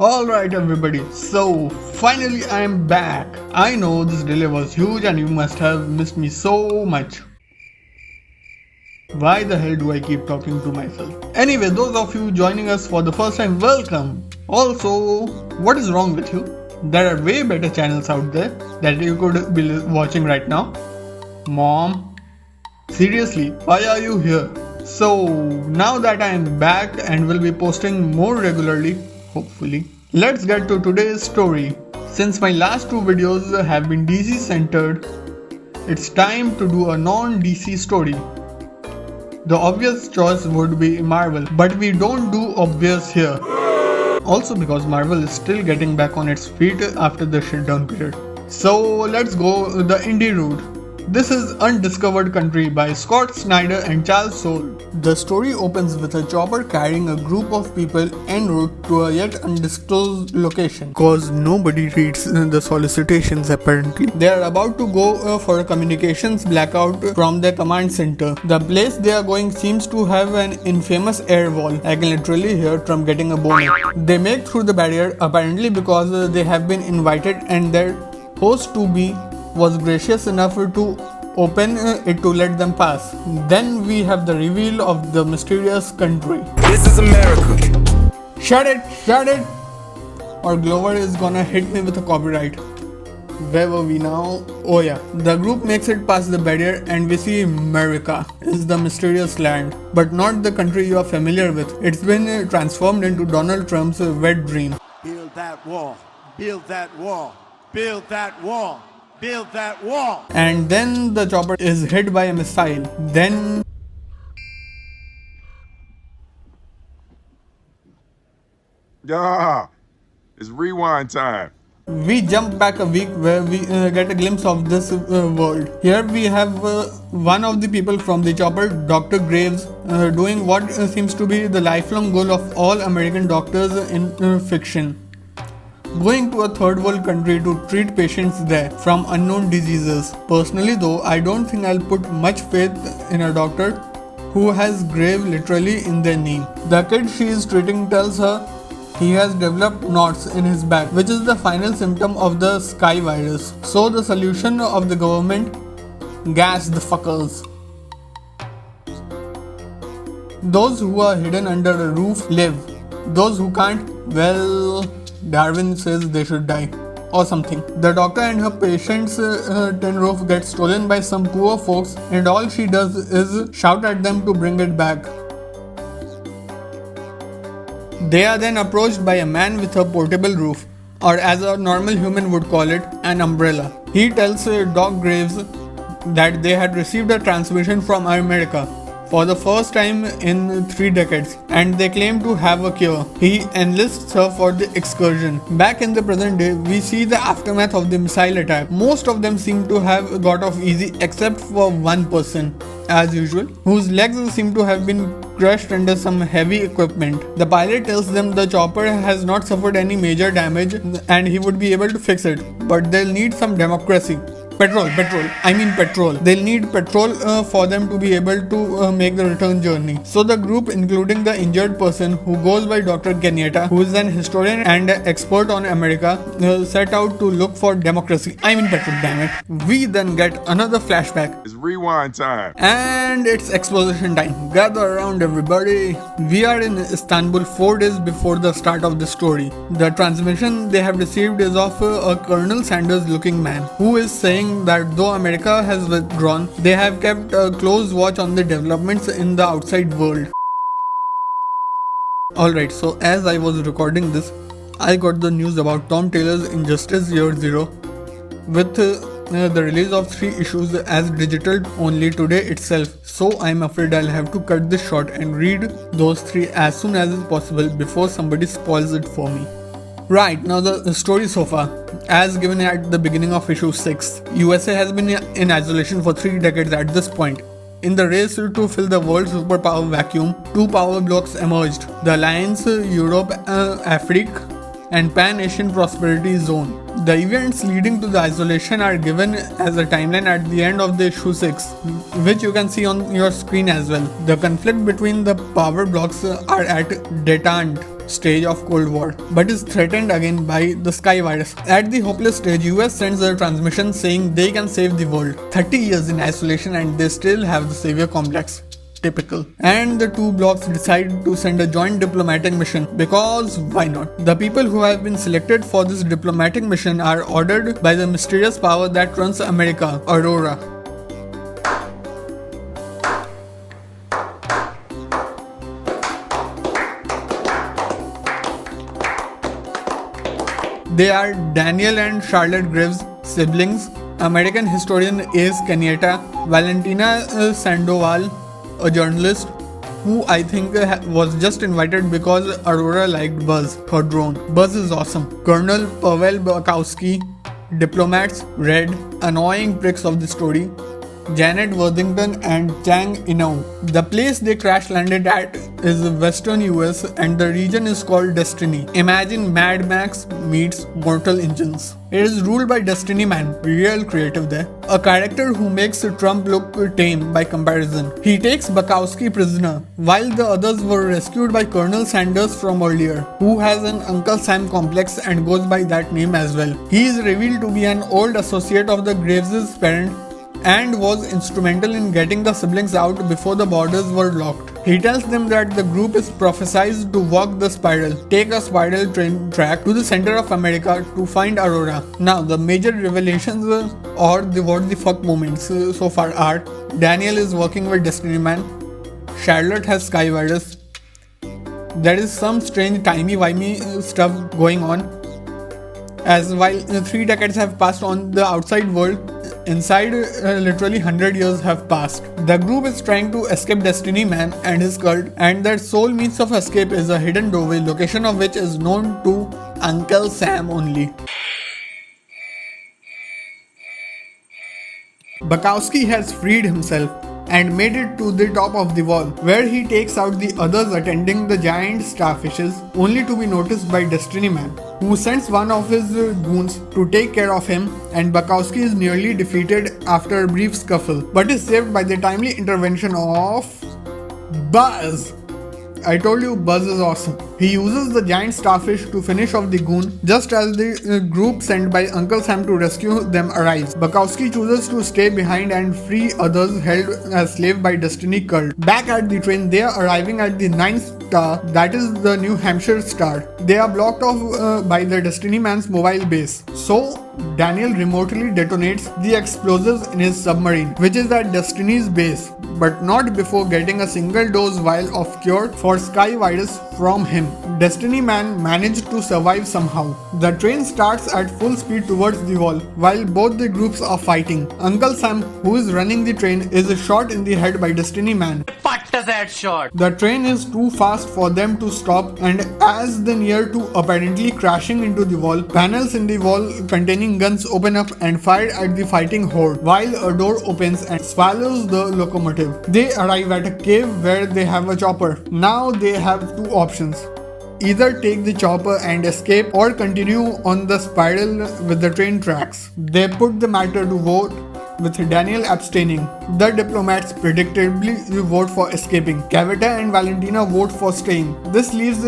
Alright everybody, so finally I am back. I know this delay was huge and you must have missed me so much. Why the hell do I keep talking to myself? Anyway, those of you joining us for the first time, welcome. Also, what is wrong with you? There are way better channels out there that you could be watching right now. Mom, seriously, why are you here? So, now that I am back and will be posting more regularly, hopefully, let's get to today's story. Since my last two videos have been DC centered, it's time to do a non-DC story. The obvious choice would be Marvel, but we don't do obvious here. Also because Marvel is still getting back on its feet after the shutdown period. So let's go the indie route. This is Undiscovered Country by Scott Snyder and Charles Soule. The story opens with a chopper carrying a group of people en route to a yet undisclosed location. Cause nobody reads the solicitations apparently. They are about to go for a communications blackout from their command center. The place they are going seems to have an infamous air wall. I can literally hear Trump getting a boner. They make through the barrier apparently because they have been invited and their host to be was gracious enough to open it to let them pass. Then we have the reveal of the mysterious country. This is America. Shut it! Shut it! Or Glover is gonna hit me with a copyright. Where were we now? Oh yeah. The group makes it past the barrier and we see America is the mysterious land. But not the country you are familiar with. It's been transformed into Donald Trump's wet dream. Build that wall. Build that wall. Build that wall. Build that wall. And then the chopper is hit by a missile. Then It's rewind time. we jump back a week where we get a glimpse of this world. Here we have one of the people from the chopper, Dr. Graves, doing what seems to be the lifelong goal of all American doctors in fiction. Going to a third world country to treat patients there from unknown diseases. Personally though, I don't think I'll put much faith in a doctor who has grave literally in their name. The kid she is treating tells her he has developed knots in his back, which is the final symptom of the sky virus. So the solution of the government, gas the fuckers. Those who are hidden under a roof live. Those who can't, well, Darwin says they should die. Or something. The doctor and her patient's tin roof get stolen by some poor folks and all she does is shout at them to bring it back. They are then approached by a man with a portable roof, or as a normal human would call it, an umbrella. He tells Doc Graves that they had received a transmission from America for the first time in 3 decades and they claim to have a cure. He enlists her for the excursion. Back in the present day, we see the aftermath of the missile attack. Most of them seem to have got off easy except for one person, as usual, whose legs seem to have been crushed under some heavy equipment. The pilot tells them the chopper has not suffered any major damage and he would be able to fix it, but they'll need some democracy. Petrol. They'll need petrol for them to be able to make the return journey. So the group, including the injured person who goes by Dr. Kenyatta, who is an historian and expert on America, set out to look for democracy. Petrol, damn it. We then get another flashback. It's rewind time. And it's exposition time. Gather around everybody. We are in Istanbul 4 days before the start of the story. The transmission they have received is of a Colonel Sanders looking man who is saying that though America has withdrawn, they have kept a close watch on the developments in the outside world. Alright, so as I was recording this, I got the news about Tom Taylor's Injustice Year Zero with the release of 3 issues as digital only today itself. So I'm afraid I'll have to cut this short and read those 3 as soon as is possible before somebody spoils it for me. Right, now the story so far. As given at the beginning of issue 6, USA has been in isolation for 3 decades at this point. In the race to fill the world's superpower vacuum, 2 power blocks emerged. The Alliance, Europe, Africa and Pan-Asian Prosperity Zone. The events leading to the isolation are given as a timeline at the end of the issue 6, which you can see on your screen as well. The conflict between the power blocks are at detente. stage of Cold War, but is threatened again by the Sky virus. At the hopeless stage, US sends a transmission saying they can save the world. 30 years in isolation and they still have the savior complex. Typical. And the two blocks decide to send a joint diplomatic mission because why not? The people who have been selected for this diplomatic mission are ordered by the mysterious power that runs America, Aurora. They are Daniel and Charlotte Graves, siblings, American historian Ace Cañete, Valentina Sandoval, a journalist who I think was just invited because Aurora liked Buzz, her drone. Buzz is awesome. Colonel Pavel Bukowski, diplomats Red, annoying pricks of the story, Janet Worthington and Chang Inou. The place they crash landed at is Western US and the region is called Destiny. Imagine Mad Max meets Mortal Engines. It is ruled by Destiny Man, real creative there. A character who makes Trump look tame by comparison. He takes Bukowski prisoner, while the others were rescued by Colonel Sanders from earlier, who has an Uncle Sam complex and goes by that name as well. He is revealed to be an old associate of the Graves' parent and was instrumental in getting the siblings out before the borders were locked. He tells them that the group is prophesied to walk the spiral, take a spiral train track to the center of America to find Aurora. Now, the major revelations or the what the fuck moments so far are: Daniel is working with Destiny Man, Charlotte has Sky virus, there is some strange timey-wimey stuff going on, as while 3 decades have passed on the outside world, inside literally 100 years have passed. The group is trying to escape Destiny Man and his cult, and their sole means of escape is a hidden doorway, location of which is known to Uncle Sam only. Bukowski has freed himself and made it to the top of the wall, where he takes out the others attending the giant starfishes, only to be noticed by Destiny Man, who sends one of his goons to take care of him, and Bukowski is nearly defeated after a brief scuffle, but is saved by the timely intervention of Buzz. I told you Buzz is awesome. He uses the giant starfish to finish off the goon just as the group sent by Uncle Sam to rescue them arrives. Bukowski chooses to stay behind and free others held as slaves by Destiny cult. Back at the train, they are arriving at the 9th star, that is the New Hampshire star. They are blocked off by the Destiny Man's mobile base. So Daniel remotely detonates the explosives in his submarine, which is at Destiny's base, but not before getting a single dose vial of cure for Sky virus from him. Destiny Man managed to survive somehow. The train starts at full speed towards the wall while both the groups are fighting. Uncle Sam, who is running the train, is shot in the head by Destiny Man. The train is too fast for them to stop, and as they near to apparently crashing into the wall, panels in the wall containing guns open up and fire at the fighting horde, while a door opens and swallows the locomotive. They arrive at a cave where they have a chopper. Now they have two options: either take the chopper and escape, or continue on the spiral with the train tracks. They put the matter to vote, with Daniel abstaining. The diplomats predictably vote for escaping. Cañete and Valentina vote for staying. This leaves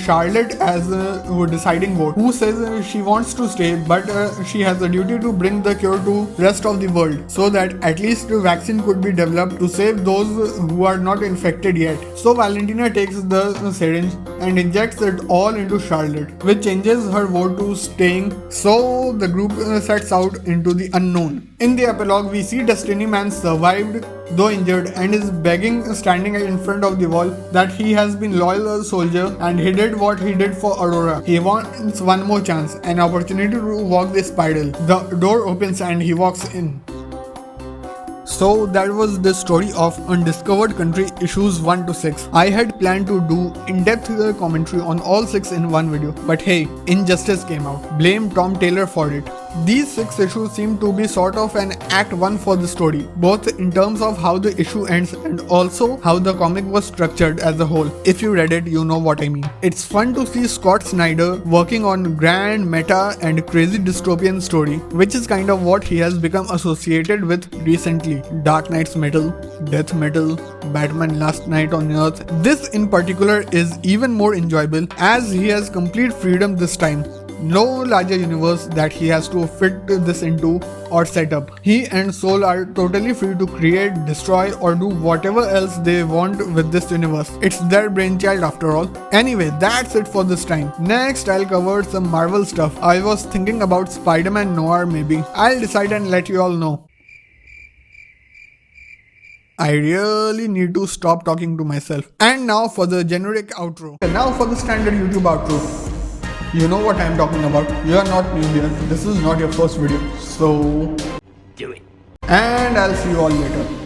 Charlotte as a deciding vote, who says she wants to stay, but she has a duty to bring the cure to rest of the world, so that at least a vaccine could be developed to save those who are not infected yet. So Valentina takes the syringe and injects it all into Charlotte, which changes her vote to staying. So the group sets out into the unknown. In the epilogue, we see Destiny Man survived, though injured, and is begging, standing in front of the wall, that he has been loyal soldier and he did what he did for Aurora. He wants one more chance, an opportunity to walk the spiral. The door opens and he walks in. So that was the story of Undiscovered Country issues 1 to 6. I had planned to do in-depth commentary on all 6 in one video, but hey, Injustice came out. Blame Tom Taylor for it. These 6 issues seem to be sort of an act 1 for the story, both in terms of how the issue ends and also how the comic was structured as a whole. If you read it, you know what I mean. It's fun to see Scott Snyder working on grand, meta and crazy dystopian story, which is kind of what he has become associated with recently. Dark Knight's Metal, Death Metal, Batman Last Night on Earth. This in particular is even more enjoyable as he has complete freedom this time. No larger universe that he has to fit this into or set up. He and Soul are totally free to create, destroy or do whatever else they want with this universe. It's their brainchild after all. Anyway, that's it for this time. Next, I'll cover some Marvel stuff. I was thinking about Spider-Man Noir maybe. I'll decide and let you all know. I really need to stop talking to myself. And now for the generic outro. Now for the standard YouTube outro. You know what I'm talking about. You are not new here. This is not your first video. So do it. And I'll see you all later.